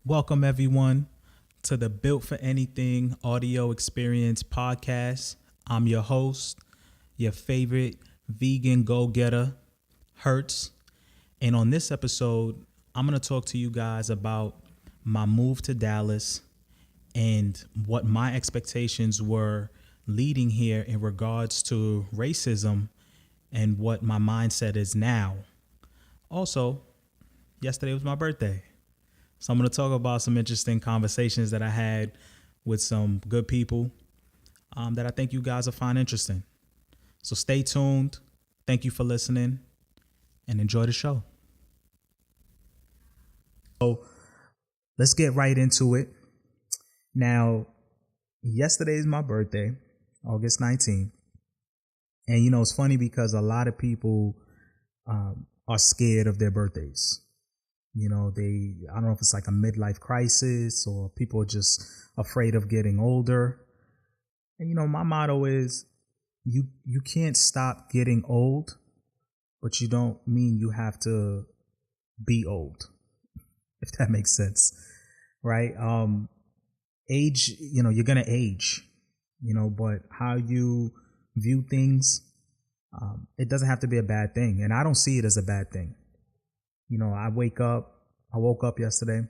Welcome, everyone, to the Built for Anything audio experience podcast. I'm your host, your favorite vegan go getter, Hertz. And on this episode, I'm going to talk to you guys about my move to Dallas and what my expectations were leading here in regards to racism and what my mindset is now. Also, yesterday was my birthday. So I'm going to talk about some interesting conversations that I had with some good people that I think you guys will find interesting. So stay tuned. Thank you for listening and enjoy the show. So let's get right into it. Now, yesterday is my birthday, August 19th. And, it's funny because a lot of people are scared of their birthdays. I don't know if it's like a midlife crisis or people are just afraid of getting older. And, my motto is you can't stop getting old, but you don't mean you have to be old, if that makes sense. Right. Age, you're going to age, but how you view things, it doesn't have to be a bad thing. And I don't see it as a bad thing. I woke up yesterday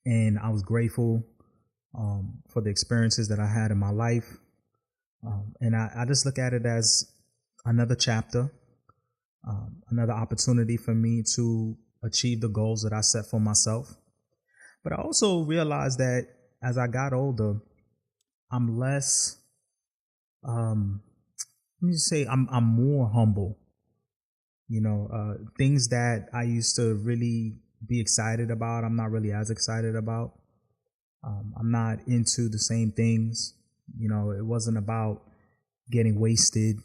and I was grateful for the experiences that I had in my life. And I just look at it as another chapter, another opportunity for me to achieve the goals that I set for myself. But I also realized that as I got older, I'm less, I'm more humble. Things that I used to really be excited about, I'm not really as excited about. I'm not into the same things. It wasn't about getting wasted.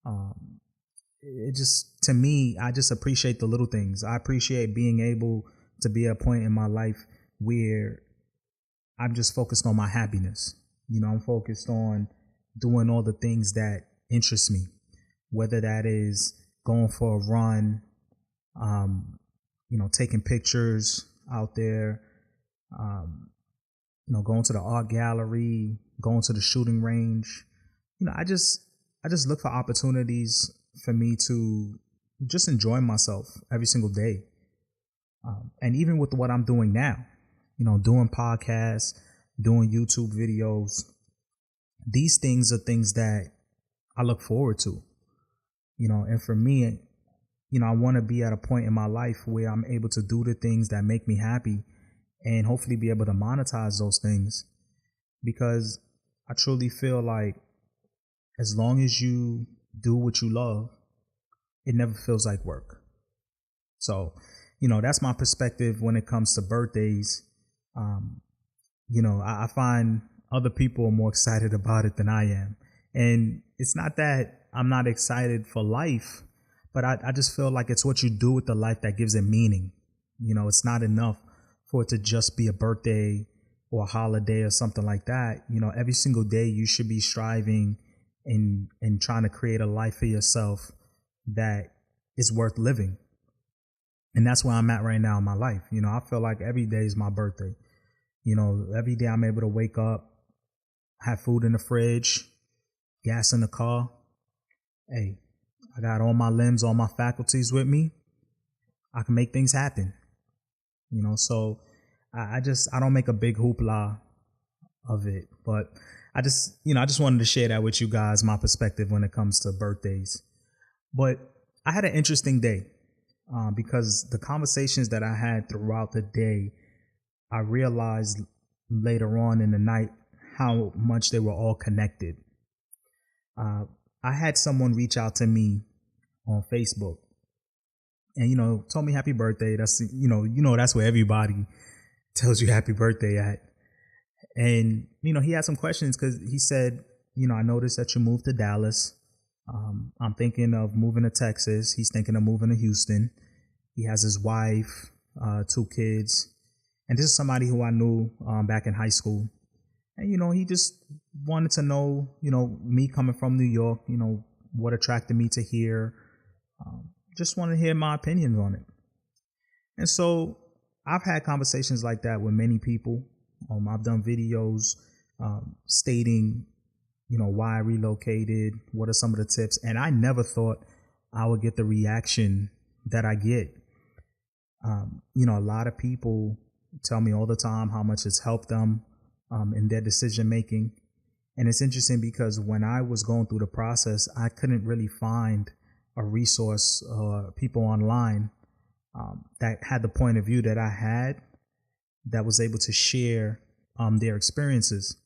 To me, I just appreciate the little things. I appreciate being able to be at a point in my life where I'm just focused on my happiness. I'm focused on doing all the things that interest me, whether that is going for a run, taking pictures out there, going to the art gallery, going to the shooting range. I just look for opportunities for me to just enjoy myself every single day. And even with what I'm doing now, doing podcasts, doing YouTube videos, these things are things that I look forward to. And for me, I want to be at a point in my life where I'm able to do the things that make me happy and hopefully be able to monetize those things, because I truly feel like as long as you do what you love, it never feels like work. So, that's my perspective when it comes to birthdays. I find other people are more excited about it than I am. And it's not that I'm not excited for life, but I just feel like it's what you do with the life that gives it meaning. It's not enough for it to just be a birthday or a holiday or something like that. Every single day you should be striving and trying to create a life for yourself that is worth living. And that's where I'm at right now in my life. I feel like every day is my birthday. Every day I'm able to wake up, have food in the fridge, gas in the car. Hey, I got all my limbs, all my faculties with me. I can make things happen. So I don't make a big hoopla of it, but I just wanted to share that with you guys, my perspective when it comes to birthdays. But I had an interesting day because the conversations that I had throughout the day, I realized later on in the night how much they were all connected. I had someone reach out to me on Facebook and, told me happy birthday. That's, that's where everybody tells you happy birthday at. And, he had some questions because he said, I noticed that you moved to Dallas. I'm thinking of moving to Texas. He's thinking of moving to Houston. He has his wife, 2 kids. And this is somebody who I knew back in high school. And, he just wanted to know, me coming from New York, what attracted me to here. Just wanted to hear my opinions on it. And so I've had conversations like that with many people. I've done videos stating, why I relocated, what are some of the tips, and I never thought I would get the reaction that I get. A lot of people tell me all the time how much it's helped them in their decision making. And it's interesting because when I was going through the process, I couldn't really find a resource or people online that had the point of view that I had, that was able to share their experiences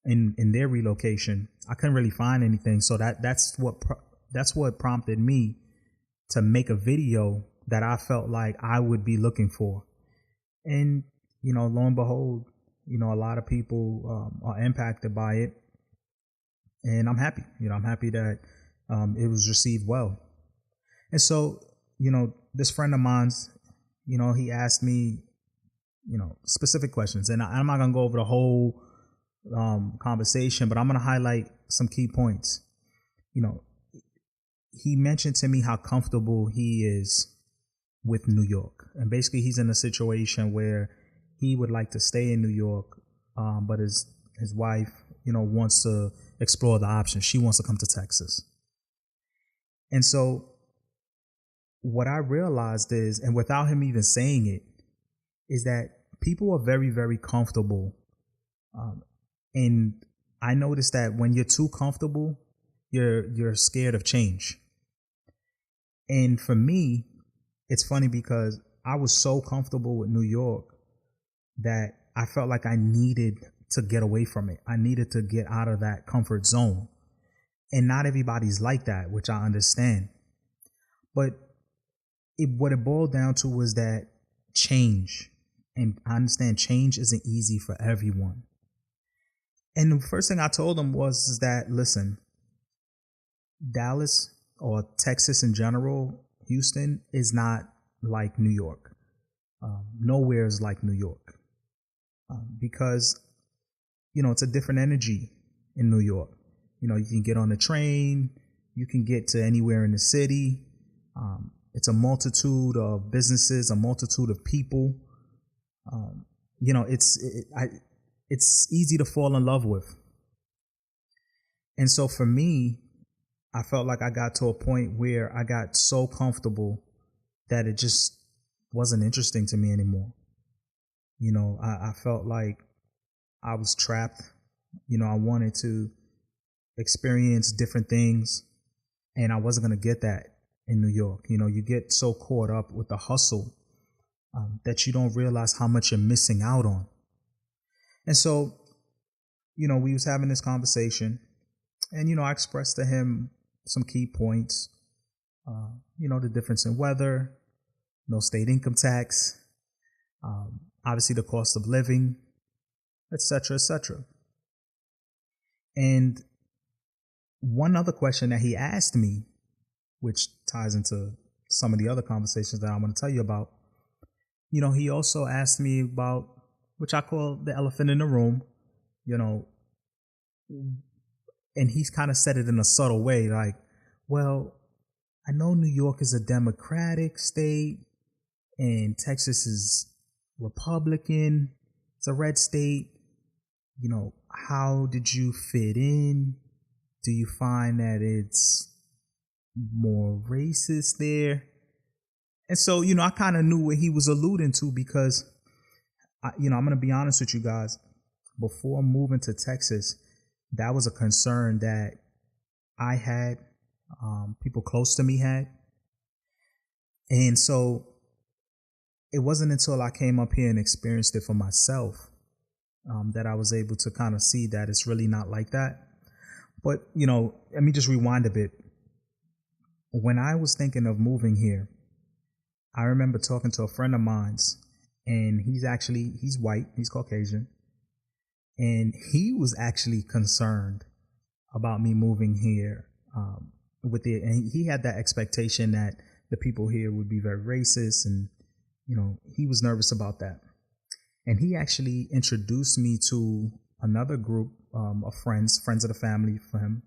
in their relocation. I couldn't really find anything. So that's what prompted me to make a video that I felt like I would be looking for. And, lo and behold, a lot of people are impacted by it. And I'm happy. I'm happy that it was received well. And so, this friend of mine's, he asked me, specific questions. And I'm not going to go over the whole conversation, but I'm going to highlight some key points. He mentioned to me how comfortable he is with New York. And basically he's in a situation where he would like to stay in New York, but his wife, wants to explore the options. She wants to come to Texas. And so what I realized is, and without him even saying it, is that people are very, very comfortable. And I noticed that when you're too comfortable, you're scared of change. And for me, it's funny because I was so comfortable with New York that I felt like I needed to get away from it. I needed to get out of that comfort zone. And not everybody's like that, which I understand. But what it boiled down to was that change. And I understand change isn't easy for everyone. And the first thing I told him was that, listen, Dallas or Texas in general, Houston is not like New York. Nowhere is like New York. Because, it's a different energy in New York. You can get on the train, you can get to anywhere in the city. It's a multitude of businesses, a multitude of people. It's easy to fall in love with. And so for me, I felt like I got to a point where I got so comfortable that it just wasn't interesting to me anymore. I felt like I was trapped. I wanted to experience different things, and I wasn't going to get that in New York. You get so caught up with the hustle that you don't realize how much you're missing out on. And so, we was having this conversation, and, I expressed to him some key points, the difference in weather, no state income tax, obviously the cost of living, etc., etc. And one other question that he asked me, which ties into some of the other conversations that I want to tell you about, he also asked me about, which I call the elephant in the room, and he's kind of said it in a subtle way, like, well, I know New York is a Democratic state and Texas is Republican. It's a red state. How did you fit in? Do you find that it's more racist there? And so, I kind of knew what he was alluding to because, I'm going to be honest with you guys. Before moving to Texas, that was a concern that I had, people close to me had. And so it wasn't until I came up here and experienced it for myself that I was able to kind of see that it's really not like that. But, let me just rewind a bit. When I was thinking of moving here, I remember talking to a friend of mine's, and he's white, he's Caucasian. And he was actually concerned about me moving here and he had that expectation that the people here would be very racist, and he was nervous about that. And he actually introduced me to another group of friends of the family for him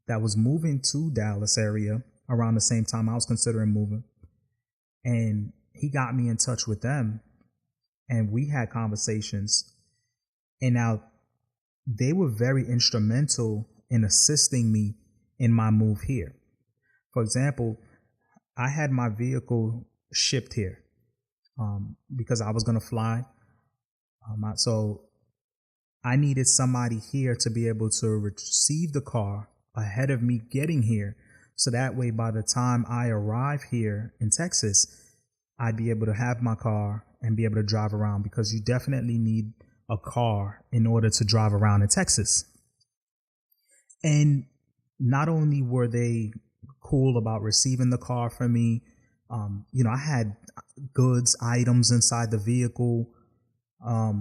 that was moving to Dallas area around the same time I was considering moving. And he got me in touch with them. and we had conversations. And now they were very instrumental in assisting me in my move here. For example, I had my vehicle shipped here because I was going to fly. So I needed somebody here to be able to receive the car ahead of me getting here. So that way, by the time I arrive here in Texas, I'd be able to have my car and be able to drive around, because you definitely need a car in order to drive around in Texas. And not only were they cool about receiving the car for me, I had goods, items inside the vehicle. I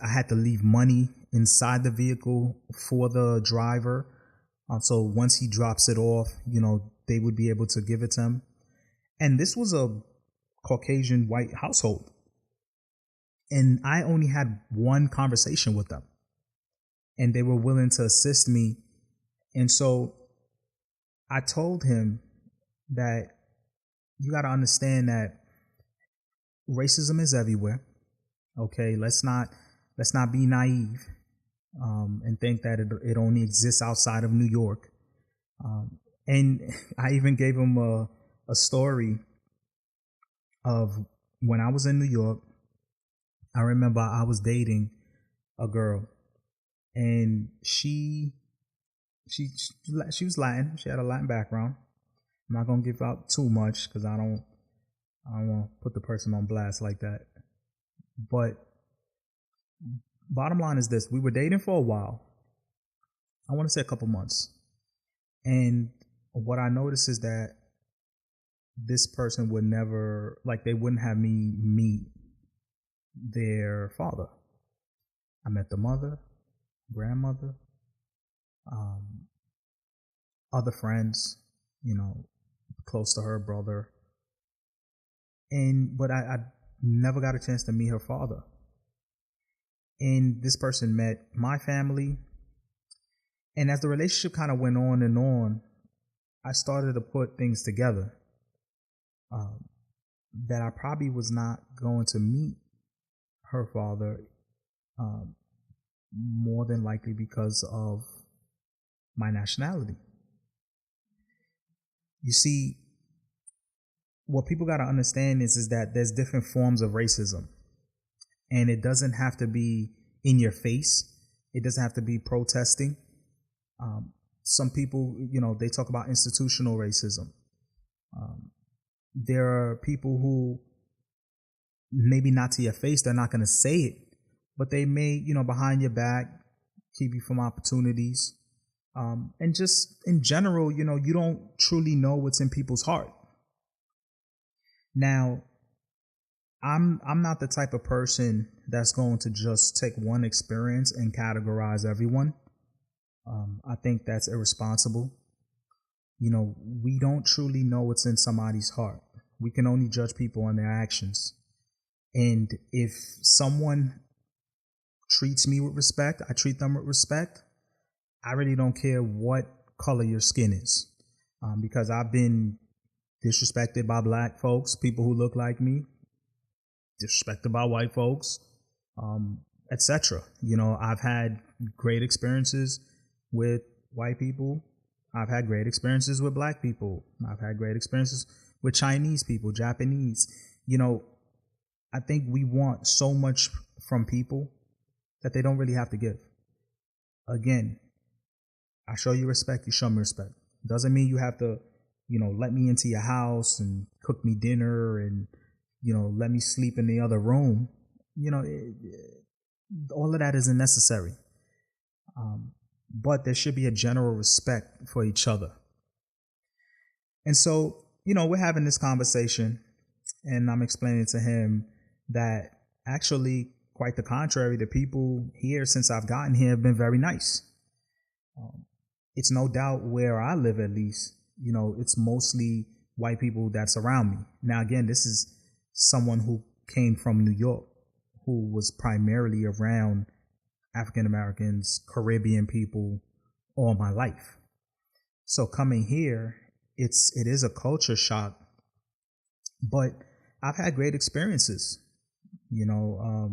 had to leave money inside the vehicle for the driver. So once he drops it off, they would be able to give it to him. And this was a Caucasian white household. And I only had one conversation with them, and they were willing to assist me. And so I told him that you got to understand that racism is everywhere. Okay, let's not be naive and think that it only exists outside of New York. And I even gave him a story of when I was in New York. I remember I was dating a girl, and she was Latin. She had a Latin background. I'm not gonna give out too much because I don't want to put the person on blast like that. But bottom line is this: we were dating for a while. I want to say a couple months, and what I noticed is that this person would never, they wouldn't have me meet their father. I met the mother, grandmother, other friends, close to her brother. But I never got a chance to meet her father. And this person met my family. And as the relationship kind of went on and on, I started to put things together that I probably was not going to meet her father, more than likely because of my nationality. You see, what people got to understand is that there's different forms of racism, and it doesn't have to be in your face. It doesn't have to be protesting. Some people, they talk about institutional racism. There are people who maybe not to your face, they're not going to say it, but they may, behind your back, keep you from opportunities. And just in general, you don't truly know what's in people's heart. Now, I'm not the type of person that's going to just take one experience and categorize everyone. I think that's irresponsible. We don't truly know what's in somebody's heart. We can only judge people on their actions. And if someone treats me with respect, I treat them with respect. I really don't care what color your skin is, because I've been disrespected by black folks, people who look like me, disrespected by white folks, etc. I've had great experiences with white people. I've had great experiences with black people. I've had great experiences with Chinese people, Japanese. I think we want so much from people that they don't really have to give. Again, I show you respect, you show me respect. Doesn't mean you have to, let me into your house and cook me dinner and, let me sleep in the other room. All of that isn't necessary. But there should be a general respect for each other. And so, we're having this conversation, and I'm explaining to him that actually, quite the contrary, the people here since I've gotten here have been very nice. It's no doubt where I live, at least, it's mostly white people that's around me. Now, again, this is someone who came from New York, who was primarily around African Americans, Caribbean people all my life. So coming here, it is a culture shock, but I've had great experiences. You know,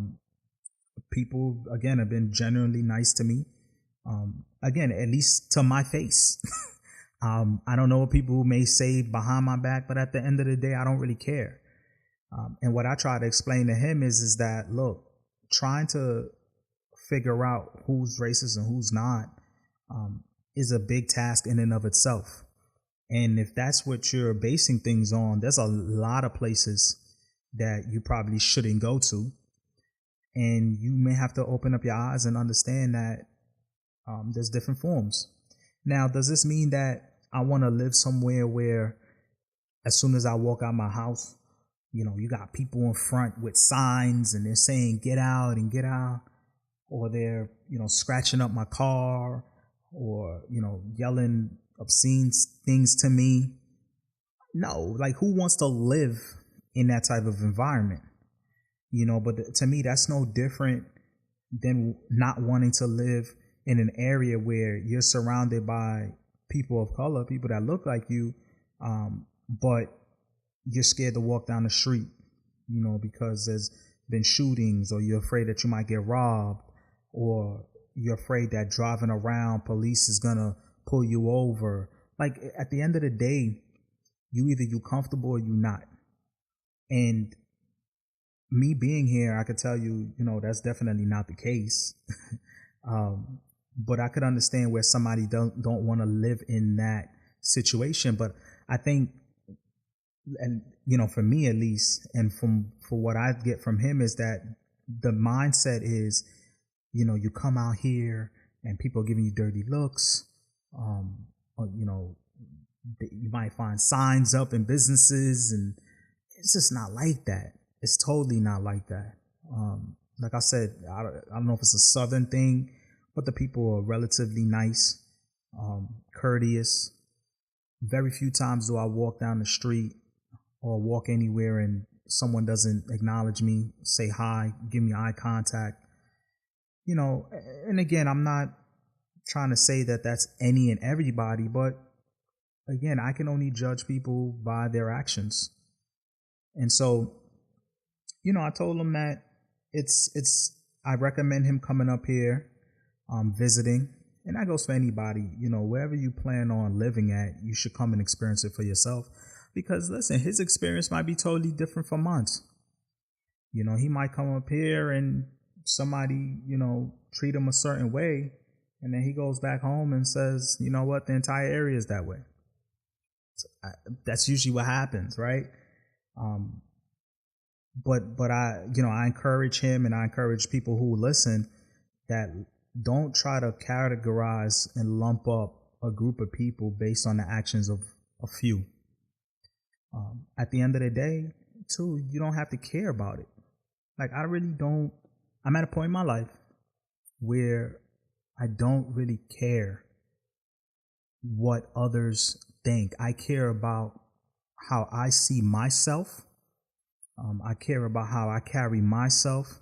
people again have been genuinely nice to me. Again, at least to my face. I don't know what people may say behind my back, but at the end of the day, I don't really care. And what I try to explain to him is that, look, trying to figure out who's racist and who's not is a big task in and of itself. And if that's what you're basing things on, there's a lot of places that you probably shouldn't go to. And you may have to open up your eyes and understand that there's different forms. Now, does this mean that I want to live somewhere where as soon as I walk out my house, you know, you got people in front with signs and they're saying, get out and get out, or they're, you know, scratching up my car, or, you know, yelling obscene things to me? No, like, who wants to live in that type of environment? You know, but to me, that's no different than not wanting to live in an area where you're surrounded by people of color, people that look like you, but you're scared to walk down the street, you know, because there's been shootings, or you're afraid that you might get robbed, or you're afraid that driving around, police is gonna pull you over. Like, at the end of the day, you comfortable or you not. And me being here, I could tell you, you know, that's definitely not the case. But I could understand where somebody don't want to live in that situation. But I think, and you know, for me at least, and for what I get from him, is that the mindset is, you know, you come out here and people are giving you dirty looks. Or, you know, you might find signs up in businesses, and it's just not like that. It's totally not like that. Like I said, I don't know if it's a Southern thing, but the people are relatively nice, courteous. Very few times do I walk down the street or walk anywhere and someone doesn't acknowledge me, say hi, give me eye contact. You know, and again, I'm not trying to say that that's any and everybody, but again, I can only judge people by their actions. And so, you know, I told him that I recommend him coming up here, visiting, and that goes for anybody. You know, wherever you plan on living at, you should come and experience it for yourself. Because listen, his experience might be totally different from mine. You know, he might come up here and somebody, you know, treat him a certain way, and then he goes back home and says, you know what, the entire area is that way. So that's usually what happens, right? But I, you know, I encourage him, and I encourage people who listen, that don't try to categorize and lump up a group of people based on the actions of a few. At the end of the day, too, you don't have to care about it. Like, I really don't. I'm at a point in my life where I don't really care what others think. I care about how I see myself. I care about how I carry myself,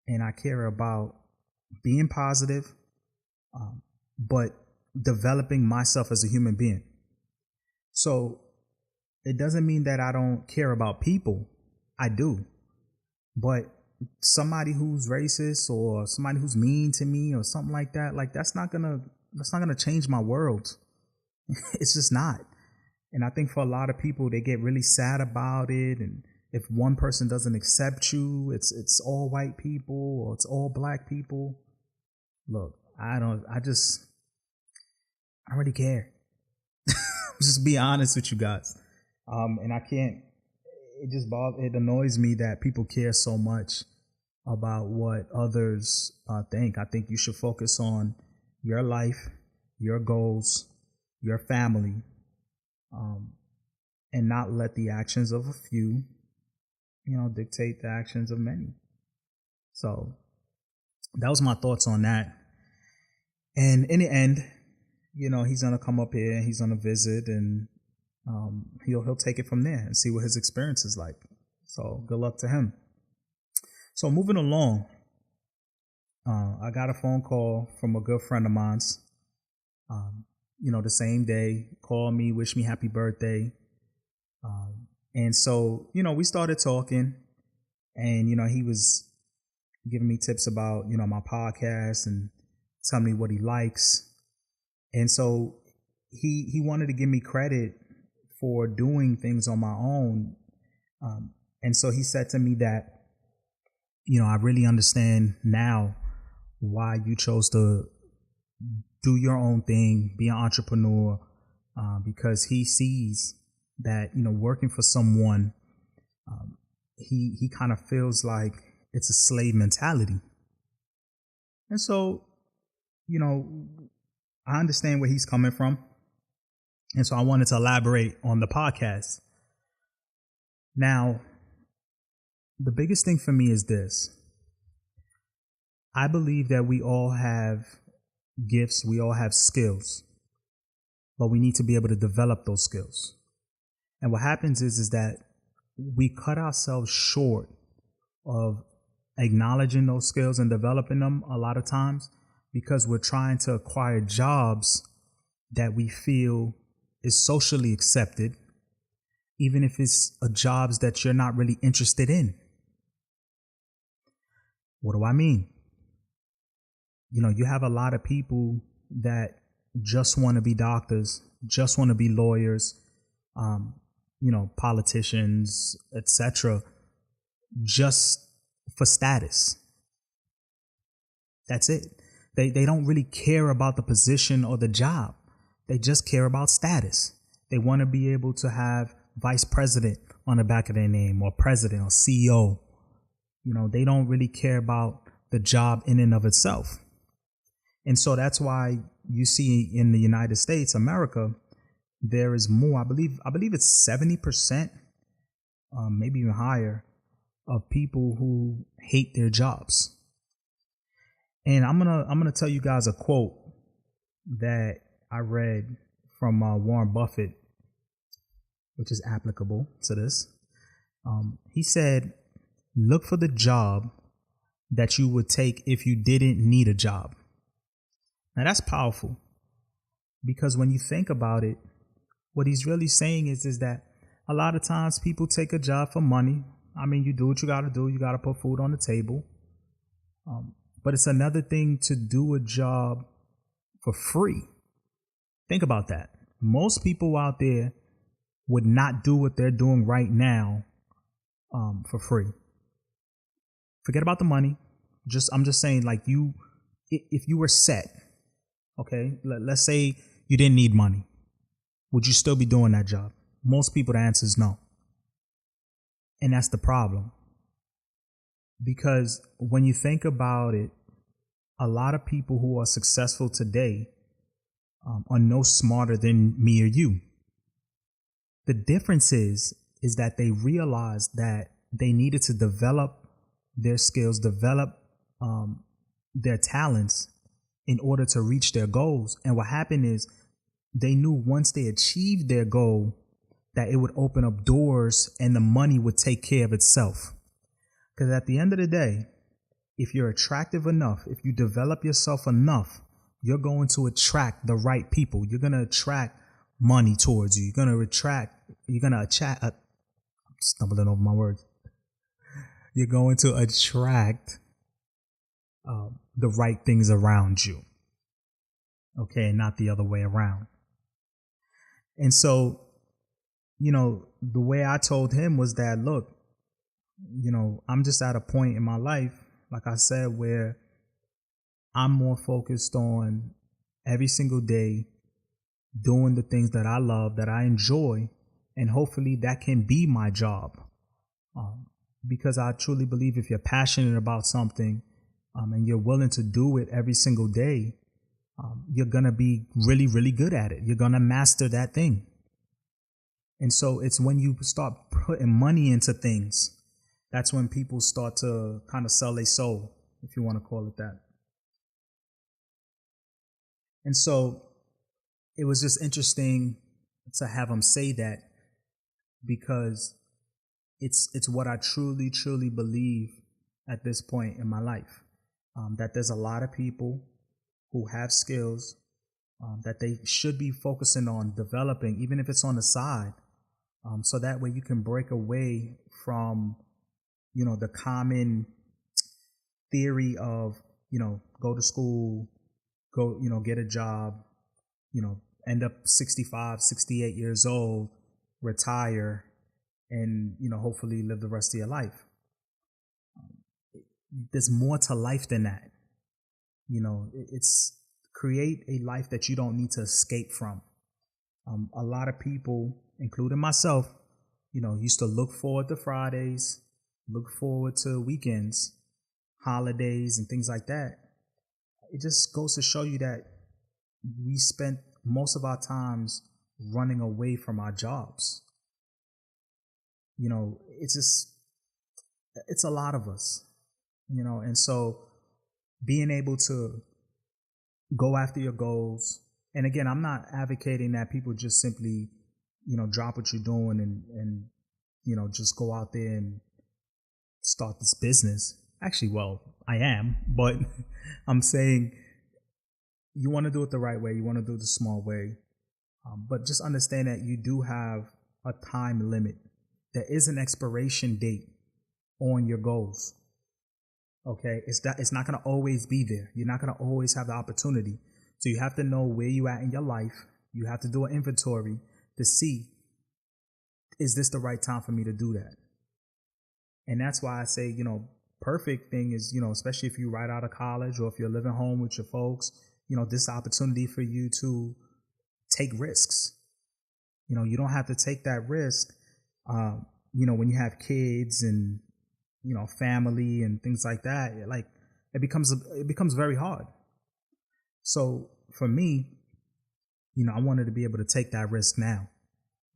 and I care about being positive, but developing myself as a human being. So it doesn't mean that I don't care about people. I do. But somebody who's racist, or somebody who's mean to me, or something like that, like, that's not gonna change my world. It's just not. And I think for a lot of people, they get really sad about it. And if one person doesn't accept you, it's all white people, or it's all black people. Look, I don't really care. Just be honest with you guys. And I can't, it annoys me that people care so much about what others think. I think you should focus on your life, your goals, your family, and not let the actions of a few, you know, dictate the actions of many. So that was my thoughts on that. And in the end, you know, he's gonna come up here, he's gonna visit, and he'll take it from there and see what his experience is like. So good luck to him. So moving along, I got a phone call from a good friend of mine. You know, the same day, called me, wished me happy birthday. And so, you know, we started talking, And, he was giving me tips about, my podcast and telling me what he likes. And so he wanted to give me credit for doing things on my own. And so he said to me that, I really understand now why you chose to do your own thing, be an entrepreneur, because he sees that, working for someone, he kind of feels like it's a slave mentality. And so, I understand where he's coming from. And so I wanted to elaborate on the podcast. Now, the biggest thing for me is this. I believe that we all have gifts, we all have skills, but we need to be able to develop those skills. And what happens is that we cut ourselves short of acknowledging those skills and developing them a lot of times because we're trying to acquire jobs that we feel is socially accepted, even if it's jobs that you're not really interested in. What do I mean? You have a lot of people that just want to be doctors, just want to be lawyers, politicians, etc., just for status. That's it. They don't really care about the position or the job. They just care about status. They want to be able to have vice president on the back of their name, or president, or CEO. They don't really care about the job in and of itself. And so that's why you see in the United States, America, there is more. I believe it's 70%, maybe even higher, of people who hate their jobs. And I'm gonna tell you guys a quote that I read from Warren Buffett, which is applicable to this. He said, "Look for the job that you would take if you didn't need a job." Now that's powerful, because when you think about it, what he's really saying is that a lot of times people take a job for money. I mean, you do what you got to do. You got to put food on the table. But it's another thing to do a job for free. Think about that. Most people out there would not do what they're doing right now for free. Forget about the money. I'm just saying, like, if you were set, okay, let's say you didn't need money, would you still be doing that job? Most people, the answer is no. And that's the problem. Because when you think about it, a lot of people who are successful today are no smarter than me or you. The difference is that they realized that they needed to develop their skills, develop their talents in order to reach their goals. And what happened is they knew once they achieved their goal that it would open up doors and the money would take care of itself. Because at the end of the day, if you're attractive enough, if you develop yourself enough, you're going to attract the right people. You're going to attract money towards you. You're going to attract, I'm stumbling over my words. You're going to attract the right things around you. Okay, not the other way around. And so, the way I told him was that, look, I'm just at a point in my life, like I said, where I'm more focused on every single day doing the things that I love, that I enjoy, and hopefully that can be my job. Because I truly believe if you're passionate about something and you're willing to do it every single day, you're going to be really, really good at it. You're going to master that thing. And so it's when you start putting money into things, that's when people start to kind of sell their soul, if you want to call it that. And so it was just interesting to have him say that, because it's what I truly, truly believe at this point in my life, that there's a lot of people who have skills that they should be focusing on developing, even if it's on the side, so that way you can break away from, the common theory of, go to school, go, get a job, end up 65, 68 years old, retire, and, hopefully live the rest of your life. There's more to life than that. It's create a life that you don't need to escape from. A lot of people, including myself, used to look forward to Fridays, look forward to weekends, holidays, and things like that. It just goes to show you that we spent most of our times running away from our jobs. It's a lot of us, and so being able to go after your goals. And again, I'm not advocating that people just simply, drop what you're doing and just go out there and start this business. Actually, well, I am, but I'm saying you want to do it the right way. You want to do it the small way. But just understand that you do have a time limit. There is an expiration date on your goals. Okay, it's not going to always be there. You're not going to always have the opportunity. So you have to know where you at in your life. You have to do an inventory to see, is this the right time for me to do that? And that's why I say, perfect thing is, especially if you right out of college or if you're living home with your folks, this opportunity for you to take risks. You don't have to take that risk, when you have kids and, family and things like that. It becomes very hard. So for me, I wanted to be able to take that risk now,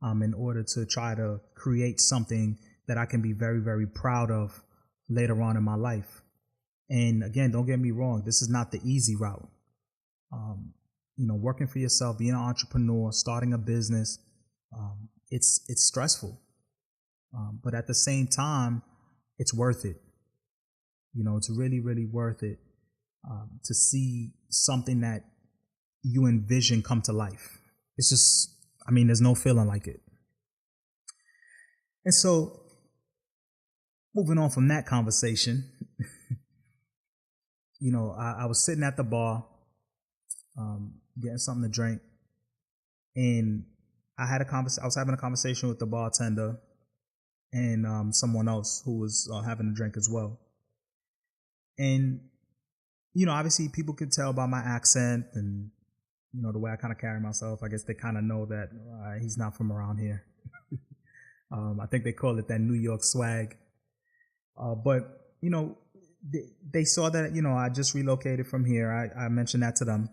in order to try to create something that I can be very, very proud of later on in my life. And again, don't get me wrong, this is not the easy route. Working for yourself, being an entrepreneur, starting a business, it's stressful. But at the same time, it's worth it. It's really, really worth it, to see something that you envision come to life. It's just, there's no feeling like it. And so, moving on from that conversation, I was sitting at the bar, getting something to drink, and I was having a conversation with the bartender and someone else who was having a drink as well. And obviously people could tell by my accent and the way I kind of carry myself. I guess they kind of know that he's not from around here. I think they call it that New York swag. But they saw that I just relocated from here. I mentioned that to them.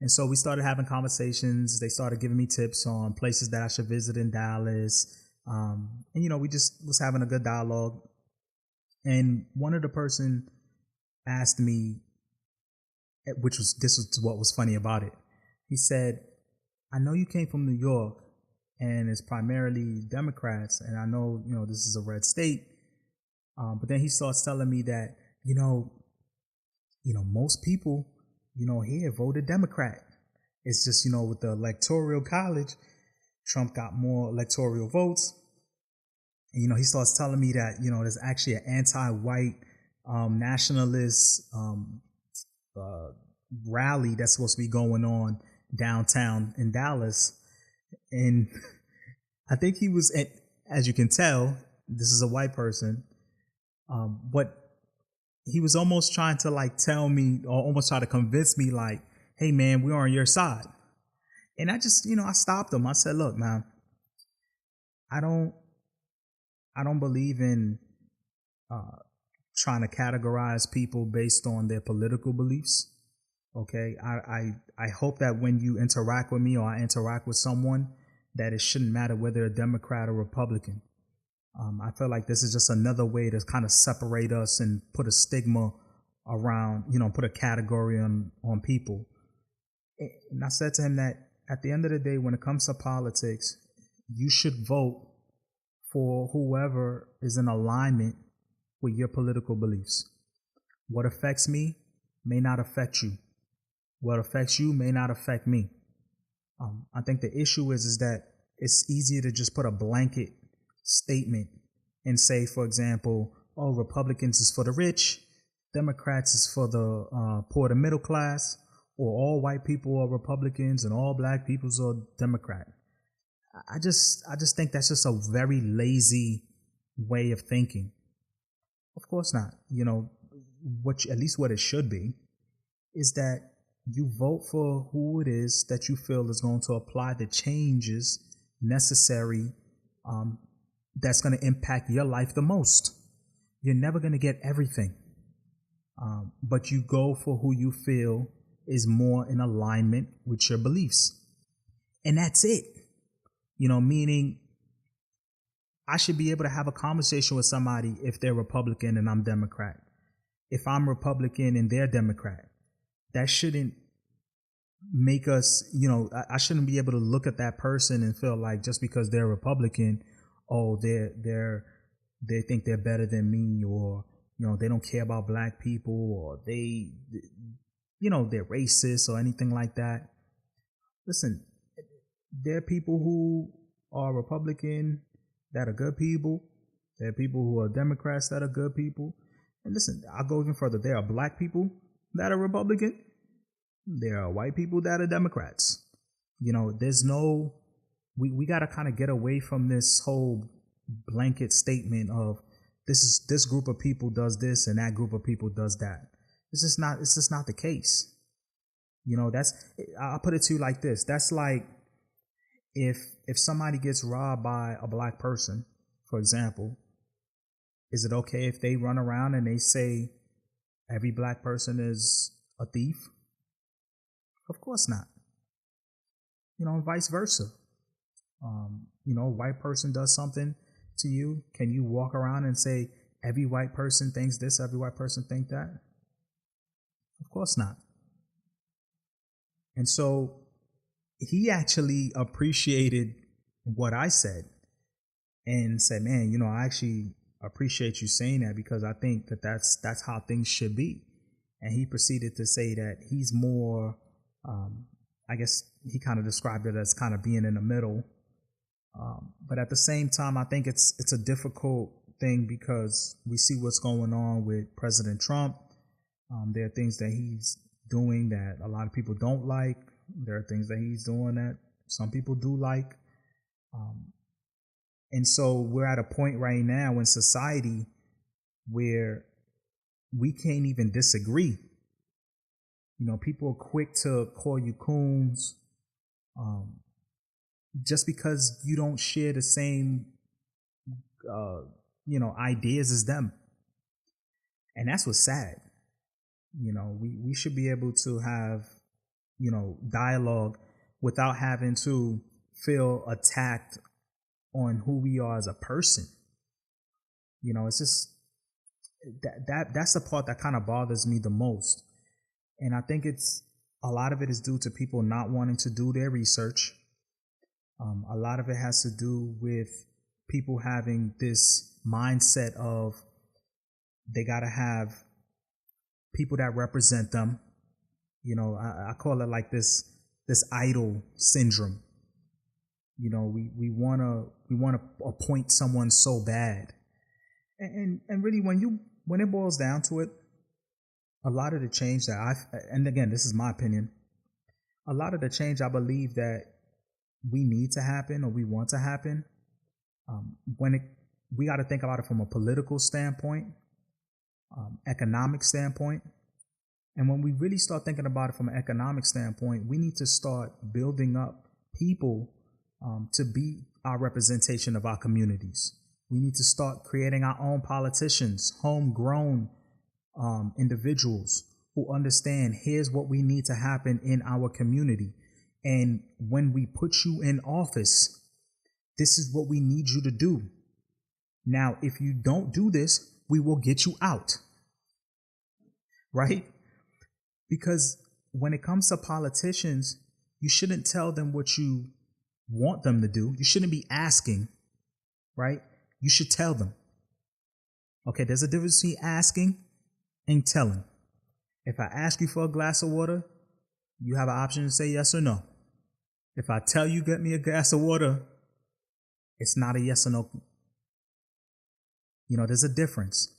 And so we started having conversations. They started giving me tips on places that I should visit in Dallas. And, we just was having a good dialogue. And one of the person asked me, this was what was funny about it. He said, I know you came from New York and it's primarily Democrats. And I know, this is a red state. But then he starts telling me that, most people, here voted Democrat. It's just, with the electoral college, Trump got more electoral votes. And, he starts telling me that, there's actually an anti-white nationalist rally that's supposed to be going on downtown in Dallas. And I think he was, as you can tell, this is a white person, but he was almost trying to tell me or almost try to convince me hey man, we're on your side. And I just, I stopped him. I said, look, man, I don't believe in trying to categorize people based on their political beliefs. Okay. I hope that when you interact with me or I interact with someone, that it shouldn't matter whether they're a Democrat or Republican. I feel like this is just another way to kind of separate us and put a stigma around, put a category on people. And I said to him that at the end of the day, when it comes to politics, you should vote for whoever is in alignment with your political beliefs. What affects me may not affect you. What affects you may not affect me. I think the issue is that it's easier to just put a blanket statement and say, for example, oh, Republicans is for the rich, Democrats is for the poor, the middle class, or all white people are Republicans and all black people are Democrat. I just think that's just a very lazy way of thinking. Of course not. At least what it should be is that you vote for who it is that you feel is going to apply the changes necessary that's going to impact your life the most. You're never going to get everything, but you go for who you feel is more in alignment with your beliefs. And that's it. Meaning I should be able to have a conversation with somebody if they're Republican and I'm Democrat. If I'm Republican and they're Democrat, that shouldn't make us, I shouldn't be able to look at that person and feel like just because they're Republican, oh, they think they're better than me, or, they don't care about black people, or they're racist or anything like that. Listen, there are people who are Republican that are good people. There are people who are Democrats that are good people. And listen, I'll go even further. There are black people that are Republican. There are white people that are Democrats. There's no, we got to kind of get away from this whole blanket statement of this group of people does this and that group of people does that. It's just not the case. I'll put it to you like this. That's like if somebody gets robbed by a black person, for example, is it okay if they run around and they say every black person is a thief? Of course not. And vice versa. White person does something to you. Can you walk around and say every white person thinks this, every white person think that? Of course not. And so he actually appreciated what I said and said, man, I actually appreciate you saying that because I think that that's how things should be. And he proceeded to say that he's more, I guess he kind of described it as kind of being in the middle. But at the same time, I think it's a difficult thing because we see what's going on with President Trump. There are things that he's doing that a lot of people don't like. There are things that he's doing that some people do like. And so we're at a point right now in society where we can't even disagree. People are quick to call you coons just because you don't share the same, ideas as them. And that's what's sad. We should be able to have, dialogue without having to feel attacked on who we are as a person. It's just that's the part that kind of bothers me the most. And I think a lot of it is due to people not wanting to do their research. A lot of it has to do with people having this mindset of they got to have people that represent them. I call it like this idol syndrome. We want to appoint someone so bad. And really when it boils down to it, a lot of the change and again, this is my opinion, a lot of the change I believe that we need to happen or we want to happen, we got to think about it from a political standpoint, economic standpoint. And when we really start thinking about it from an economic standpoint, we need to start building up people to be our representation of our communities. We need to start creating our own politicians, homegrown individuals who understand here's what we need to happen in our community. And when we put you in office, this is what we need you to do. Now, if you don't do this, we will get you out. Right? Because when it comes to politicians, you shouldn't tell them what you want them to do. You shouldn't be asking, right? You should tell them. Okay, there's a difference between asking and telling. If I ask you for a glass of water, you have an option to say yes or no. If I tell you get me a glass of water, it's not a yes or no. There's a difference.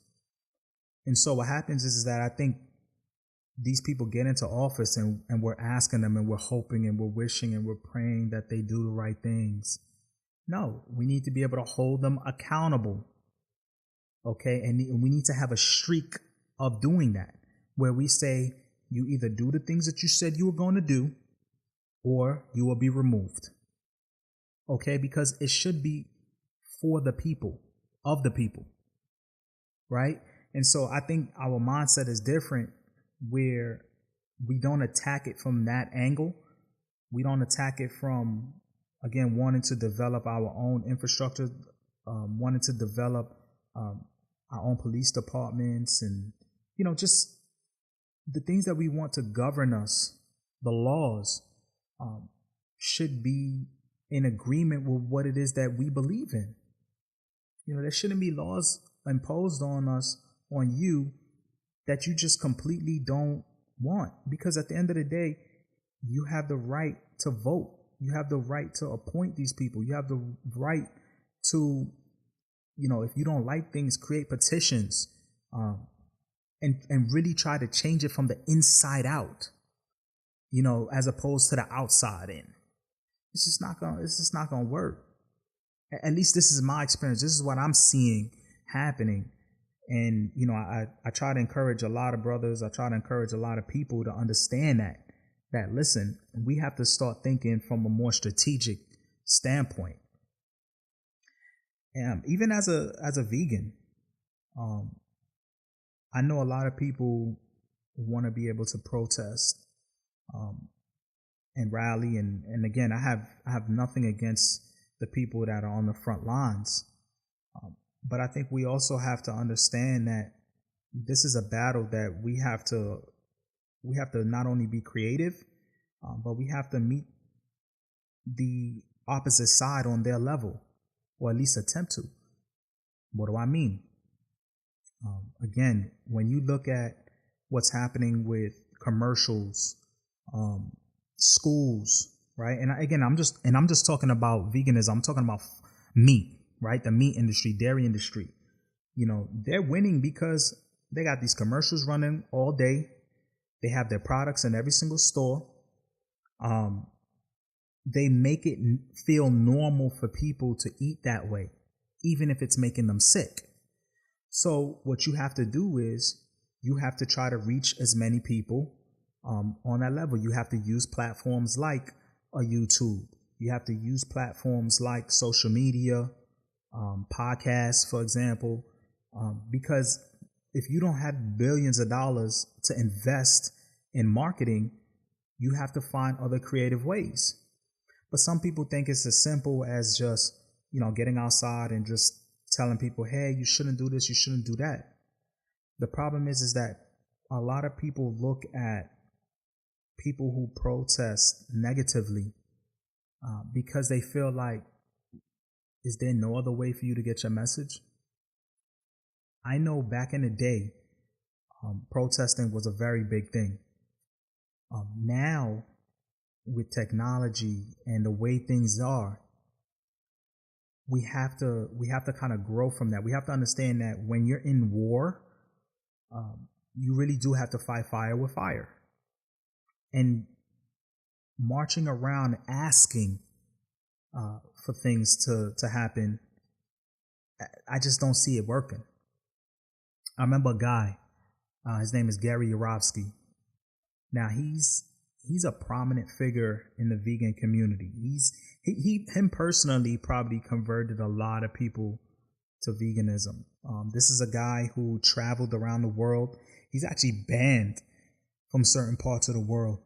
And so what happens is that I think these people get into office and we're asking them and we're hoping and we're wishing and we're praying that they do the right things. No, we need to be able to hold them accountable. Okay. And we need to have a streak of doing that where we say you either do the things that you said you were going to do or you will be removed. Okay. Because it should be for the people, of the people. Right. And so I think our mindset is different where we don't attack it from that angle. We don't attack it from, again, wanting to develop our own infrastructure, wanting to develop our own police departments and, just the things that we want to govern us, the laws should be in agreement with what it is that we believe in. There shouldn't be laws imposed on us, on you, that you just completely don't want. Because at the end of the day, you have the right to vote. You have the right to appoint these people. You have the right to, if you don't like things, create petitions and really try to change it from the inside out, as opposed to the outside in. It's just not gonna work. At least this is my experience. This is what I'm seeing happening. And, I try to encourage a lot of brothers. I try to encourage a lot of people to understand that listen, we have to start thinking from a more strategic standpoint. And even as a vegan, I know a lot of people want to be able to protest and rally. And again, I have nothing against the people that are on the front lines. But I think we also have to understand that this is a battle that we have to not only be creative, but we have to meet the opposite side on their level, or at least attempt to. What do I mean? Again, when you look at what's happening with commercials, schools, right? And again, I'm just talking about veganism. I'm talking about meat. Right? The meat industry, dairy industry, they're winning because they got these commercials running all day. They have their products in every single store. They make it feel normal for people to eat that way, even if it's making them sick. So what you have to do is you have to try to reach as many people on that level. You have to use platforms like a YouTube. You have to use platforms like social media, podcasts, for example, because if you don't have billions of dollars to invest in marketing, you have to find other creative ways. But some people think it's as simple as just, getting outside and just telling people, hey, you shouldn't do this, you shouldn't do that. The problem is that a lot of people look at people who protest negatively because they feel like, is there no other way for you to get your message? I know back in the day, protesting was a very big thing. Now, with technology and the way things are, we have to kind of grow from that. We have to understand that when you're in war, you really do have to fight fire with fire. And marching around asking for things to happen, I just don't see it working. I remember a guy, his name is Gary Yourofsky. Now he's a prominent figure in the vegan community. Him personally probably converted a lot of people to veganism. This is a guy who traveled around the world. He's actually banned from certain parts of the world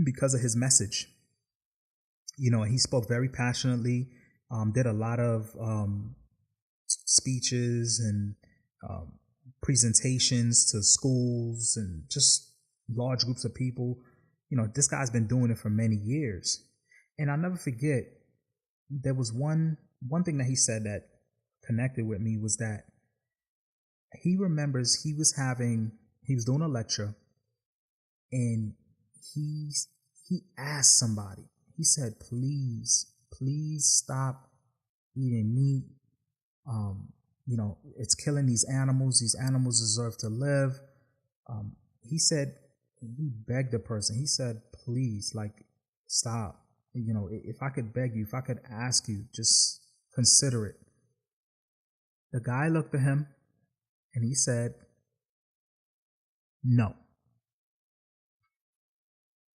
because of his message. He spoke very passionately, did a lot of speeches and presentations to schools and just large groups of people. This guy's been doing it for many years. And I'll never forget, there was one thing that he said that connected with me was that he remembers he was doing a lecture and he asked somebody, he said, please stop eating meat. it's killing these animals. These animals deserve to live. He said, he begged the person. He said, please, like, stop. If I could beg you, if I could ask you, just consider it. The guy looked at him and he said, no.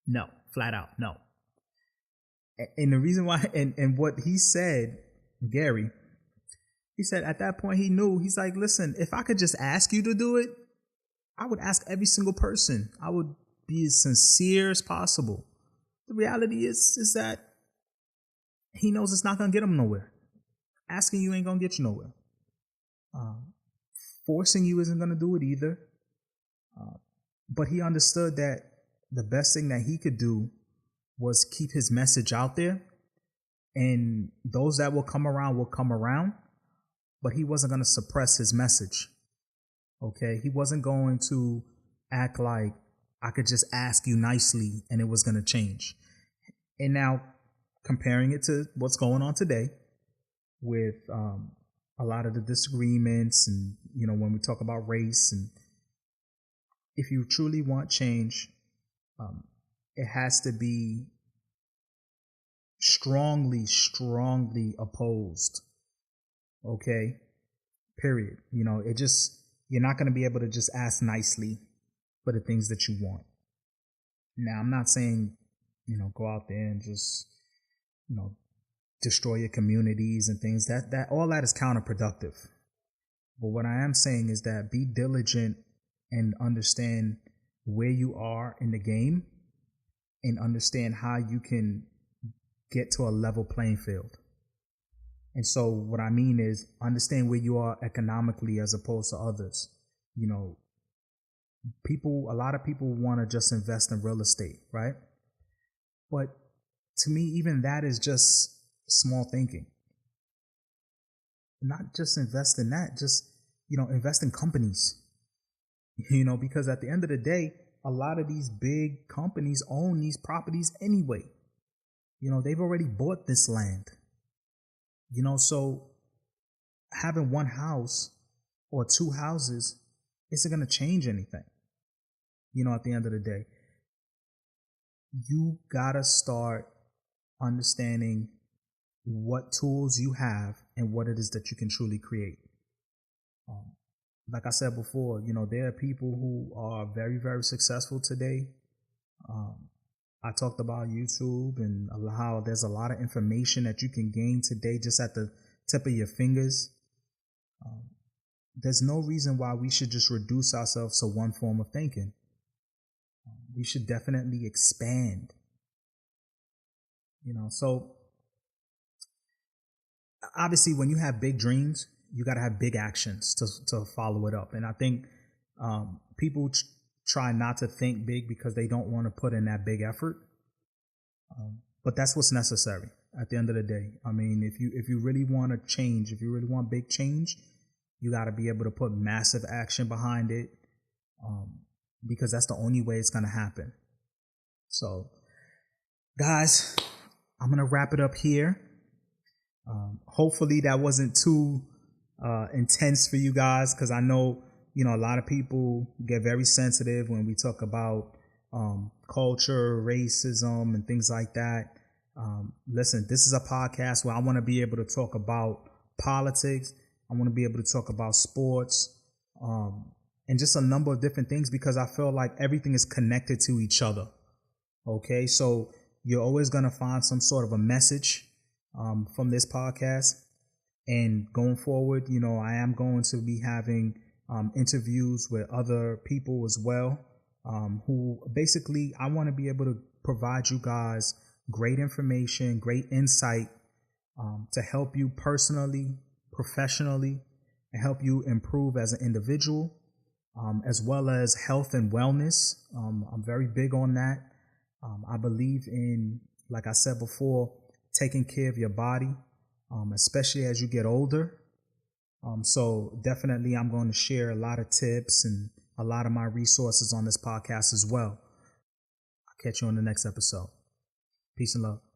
No, flat out, no. And the reason why, and what he said, Gary, he said at that point he knew, he's like, listen, if I could just ask you to do it, I would ask every single person. I would be as sincere as possible. The reality is that he knows it's not going to get him nowhere. Asking you ain't going to get you nowhere. Forcing you isn't going to do it either. But he understood that the best thing that he could do was keep his message out there. And those that will come around, but he wasn't going to suppress his message. Okay? He wasn't going to act like I could just ask you nicely and it was going to change. And now, comparing it to what's going on today with a lot of the disagreements and, when we talk about race, and if you truly want change, it has to be strongly opposed. Okay? Period. You're not going to be able to just ask nicely for the things that you want. Now, I'm not saying, go out there and just, destroy your communities and things. That all that is counterproductive. But what I am saying is that be diligent and understand where you are in the game and understand how you can get to a level playing field. And so what I mean is understand where you are economically as opposed to others. A lot of people want to just invest in real estate, right? But to me, even that is just small thinking. Not just invest in that, just, invest in companies. Because at the end of the day, a lot of these big companies own these properties anyway. They've already bought this land. So having one house or two houses isn't going to change anything. At the end of the day, you got to start understanding what tools you have and what it is that you can truly create. Like I said before, there are people who are very, very successful today. I talked about YouTube and how there's a lot of information that you can gain today just at the tip of your fingers. There's no reason why we should just reduce ourselves to one form of thinking. We should definitely expand. So obviously when you have big dreams, you got to have big actions to follow it up. And I think people try not to think big because they don't want to put in that big effort. But that's what's necessary at the end of the day. I mean, if you really want to change, if you really want big change, you got to be able to put massive action behind it, because that's the only way it's going to happen. So, guys, I'm going to wrap it up here. Hopefully that wasn't too intense for you guys, because I know, a lot of people get very sensitive when we talk about culture, racism, and things like that. Listen, this is a podcast where I want to be able to talk about politics. I want to be able to talk about sports, and just a number of different things, because I feel like everything is connected to each other. Okay, so you're always going to find some sort of a message from this podcast. And going forward, I am going to be having interviews with other people as well, who basically I want to be able to provide you guys great information, great insight, to help you personally, professionally, and help you improve as an individual, as well as health and wellness. I'm very big on that. I believe in, like I said before, taking care of your body, especially as you get older. So definitely I'm going to share a lot of tips and a lot of my resources on this podcast as well. I'll catch you on the next episode. Peace and love.